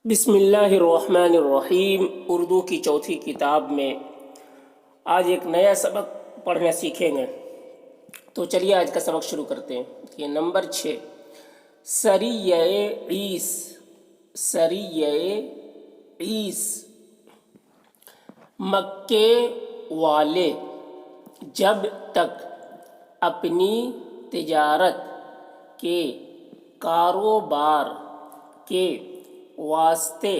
بسم اللہ الرحمن الرحیم۔ اردو کی چوتھی کتاب میں آج ایک نیا سبق پڑھنا سیکھیں گے، تو چلیے آج کا سبق شروع کرتے ہیں۔ یہ نمبر 6، سریہ عیس۔ سریہ عیس۔ مکے والے جب تک اپنی تجارت کے کاروبار کے واسطے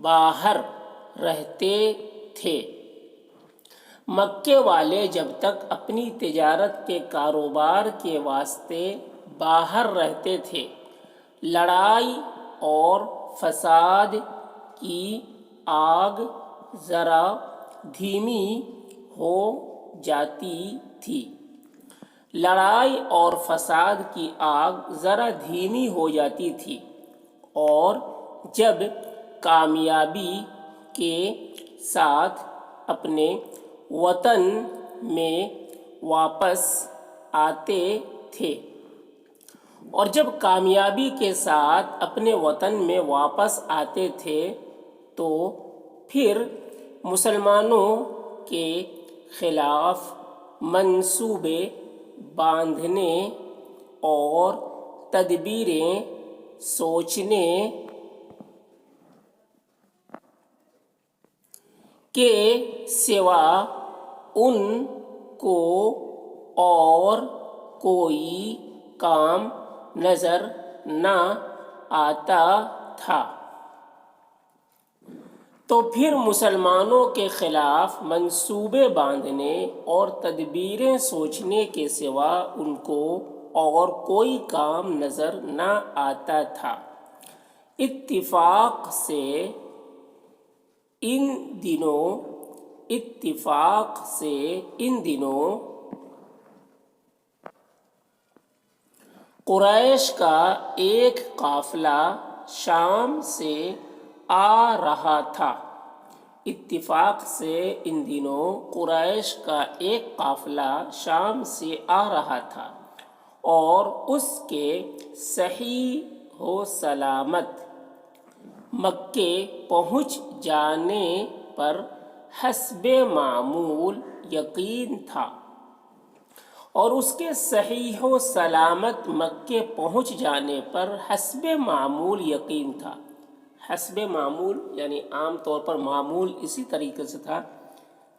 باہر رہتے تھے۔ مکے والے جب تک اپنی تجارت کے کاروبار کے واسطے باہر رہتے تھے، لڑائی اور فساد کی آگ ذرا دھیمی ہو جاتی تھی۔ لڑائی اور فساد کی آگ ذرا دھیمی ہو جاتی تھی، اور جب کامیابی کے ساتھ اپنے وطن میں واپس آتے تھے تو پھر مسلمانوں کے خلاف منصوبے باندھنے اور تدبیریں سوچنے کے سوا ان کو اور کوئی کام نظر نہ آتا تھا۔ تو پھر مسلمانوں کے خلاف منصوبے باندھنے اور تدبیریں سوچنے کے سوا ان کو اور کوئی کام نظر نہ آتا تھا۔ اتفاق سے ان دنوں قریش کا ایک قافلہ شام سے آ رہا تھا۔ اتفاق سے ان دنوں قریش کا ایک قافلہ شام سے آ رہا تھا، اور اس کے صحیح و سلامت مکے پہنچ جانے پر حسب معمول یقین تھا۔ حسب معمول یعنی عام طور پر معمول اسی طریقے سے تھا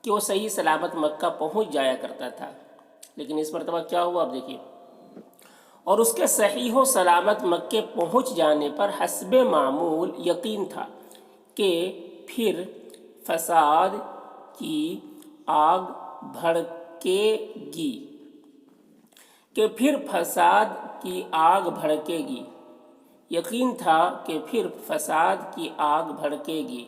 کہ وہ صحیح سلامت مکہ پہنچ جایا کرتا تھا، لیکن اس مرتبہ کیا ہوا آپ دیکھیے۔ اور اس کے صحیح و سلامت مکے پہنچ جانے پر حسب معمول یقین تھا کہ پھر فساد کی آگ بھڑکے گی۔ یقین تھا کہ پھر فساد کی آگ بھڑکے گی۔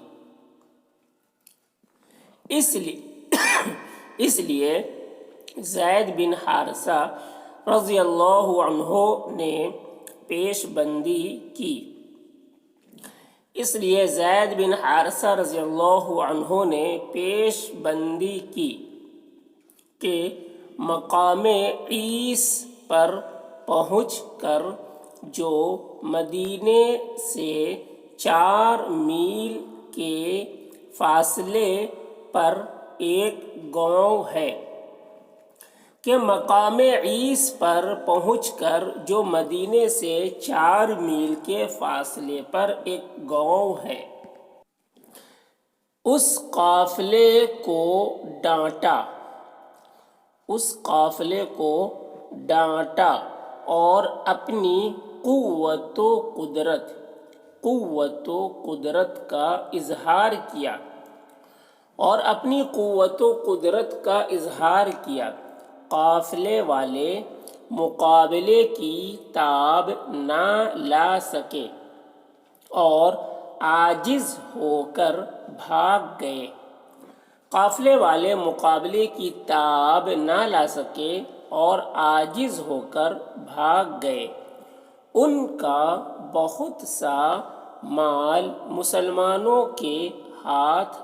اس لیے زید بن حارثہ رضی اللہ عنہ نے پیش بندی کی کہ مقام عیس پر پہنچ کر جو مدینے سے 4 میل کے فاصلے پر ایک گاؤں ہے، کہ مقام عیس پر پہنچ کر جو مدینے سے 4 میل کے فاصلے پر ایک گاؤں ہے، اس قافلے کو ڈانٹا اور اپنی قوت و قدرت کا اظہار کیا۔ قافلے والے مقابلے کی تاب نہ لا سکے اور عاجز ہو کر بھاگ گئے۔ ان کا بہت سا مال مسلمانوں کے ہاتھ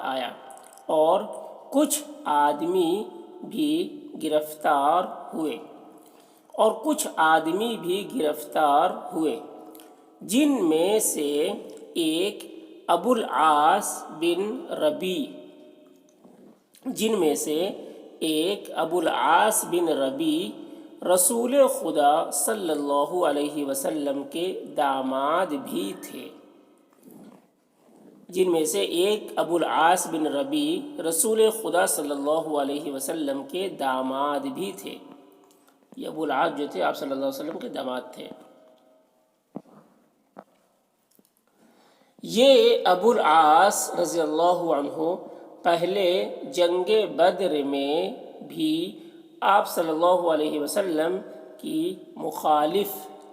آیا، اور کچھ آدمی بھی گرفتار ہوئے، اور کچھ آدمی بھی گرفتار ہوئے، جن میں سے ایک ابو العاص بن ربیع رسول خدا صلی اللہ علیہ وسلم کے داماد بھی تھے۔ جن میں سے ایک ابو العاص بن ربیع رسول خدا صلی اللہ علیہ وسلم کے داماد بھی تھے۔ یہ ابو العاص جو تھے آپ صلی اللہ علیہ وسلم کے داماد تھے۔ یہ ابو العاص رضی اللہ عنہ پہلے جنگ بدر میں بھی آپ صلی اللہ علیہ وسلم کی مخالف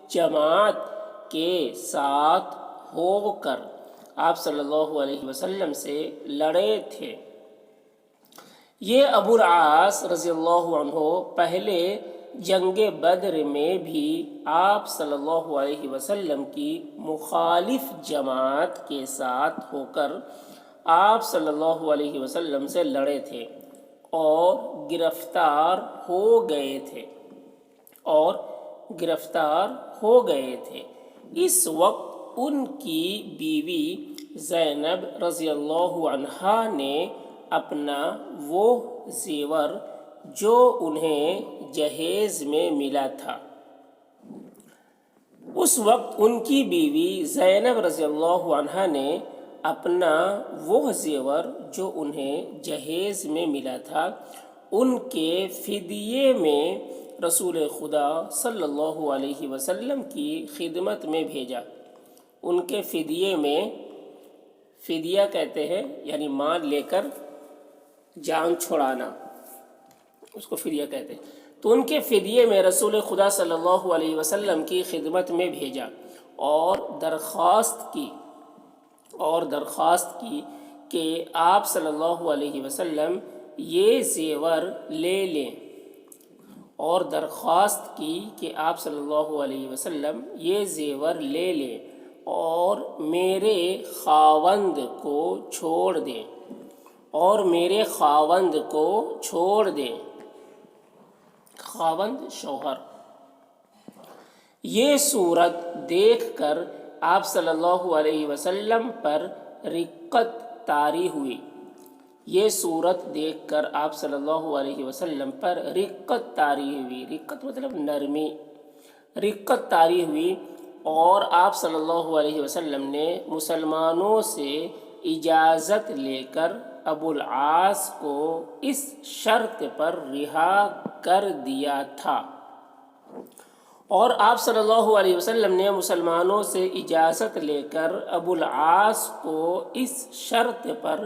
جماعت کے ساتھ ہو کر آپ صلی اللہ علیہ وسلم سے لڑے تھے۔ یہ ابو العاص رضی اللہ عنہ پہلے جنگ بدر میں بھی آپ صلی اللہ علیہ وسلم کی مخالف جماعت کے ساتھ ہو کر آپ صلی اللہ علیہ وسلم سے لڑے تھے اور گرفتار ہو گئے تھے۔ اس وقت ان کی بیوی زینب رضی اللہ عنہا نے اپنا وہ زیور جو انہیں جہیز میں ملا تھا، اس وقت ان کی بیوی زینب رضی اللہ عنہا نے اپنا وہ زیور جو انہیں جہیز میں ملا تھا ان کے فدیے میں رسول خدا صلی اللہ علیہ وسلم کی خدمت میں بھیجا۔ ان کے فدیے میں، فدیہ کہتے ہیں یعنی مال لے کر جان چھڑانا، اس کو فدیہ کہتے ہیں۔ تو ان کے فدیے میں رسول خدا صلی اللہ علیہ وسلم کی خدمت میں بھیجا اور درخواست کی کہ آپ صلی اللہ علیہ وسلم یہ زیور لے لیں، اور میرے خاوند کو چھوڑ دیں، خاوند شوہر۔ یہ صورت دیکھ کر آپ صلی اللہ علیہ وسلم پر رقت طاری ہوئی۔ رقت مطلب نرمی، رقت طاری ہوئی، اور آپ صلی اللہ علیہ وسلم نے مسلمانوں سے اجازت لے کر ابو العاص کو اس شرط پر رہا کر دیا تھا، اور آپ صلی اللہ علیہ وسلم نے مسلمانوں سے اجازت لے کر ابو العاص کو اس شرط پر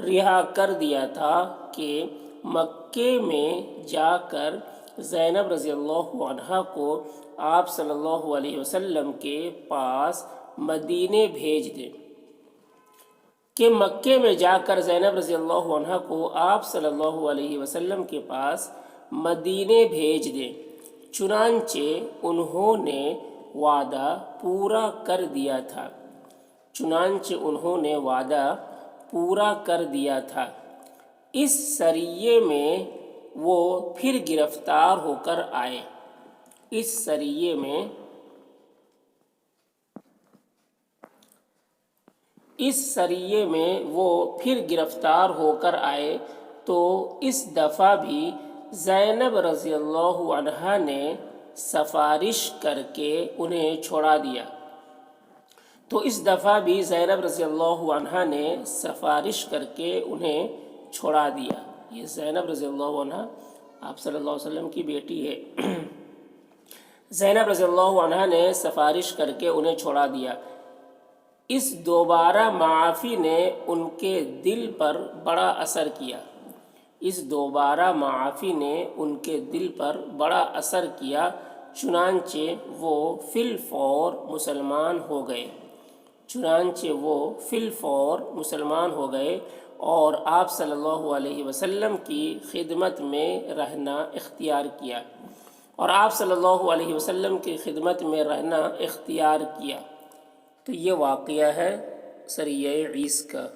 رہا کر دیا تھا کہ مکے میں جا کر زینب رضی اللہ عنہا کو آپ صلی اللہ علیہ وسلم کے پاس مدینے بھیج دیں، کہ مکے میں جا کر زینب رضی اللہ عنہا کو آپ صلی اللہ علیہ وسلم کے پاس مدینے بھیج دیں۔ چنانچہ انہوں نے وعدہ پورا کر دیا تھا۔ اس سریے میں وہ پھر گرفتار ہو کر آئے۔ تو اس دفعہ بھی زینب رضی اللہ عنہا نے سفارش کر کے انہیں چھوڑا دیا۔ یہ زینب رضی اللہ عنہا آپ صلی اللہ علیہ وسلم کی بیٹی ہے۔ زینب رضی اللہ عنہا نے سفارش کر کے انہیں چھوڑا دیا۔ اس دوبارہ معافی نے ان کے دل پر بڑا اثر کیا، چنانچہ وہ فی الفور مسلمان ہو گئے اور آپ صلی اللہ علیہ وسلم کی خدمت میں رہنا اختیار کیا۔ تو یہ واقعہ ہے سریہ عیس کا۔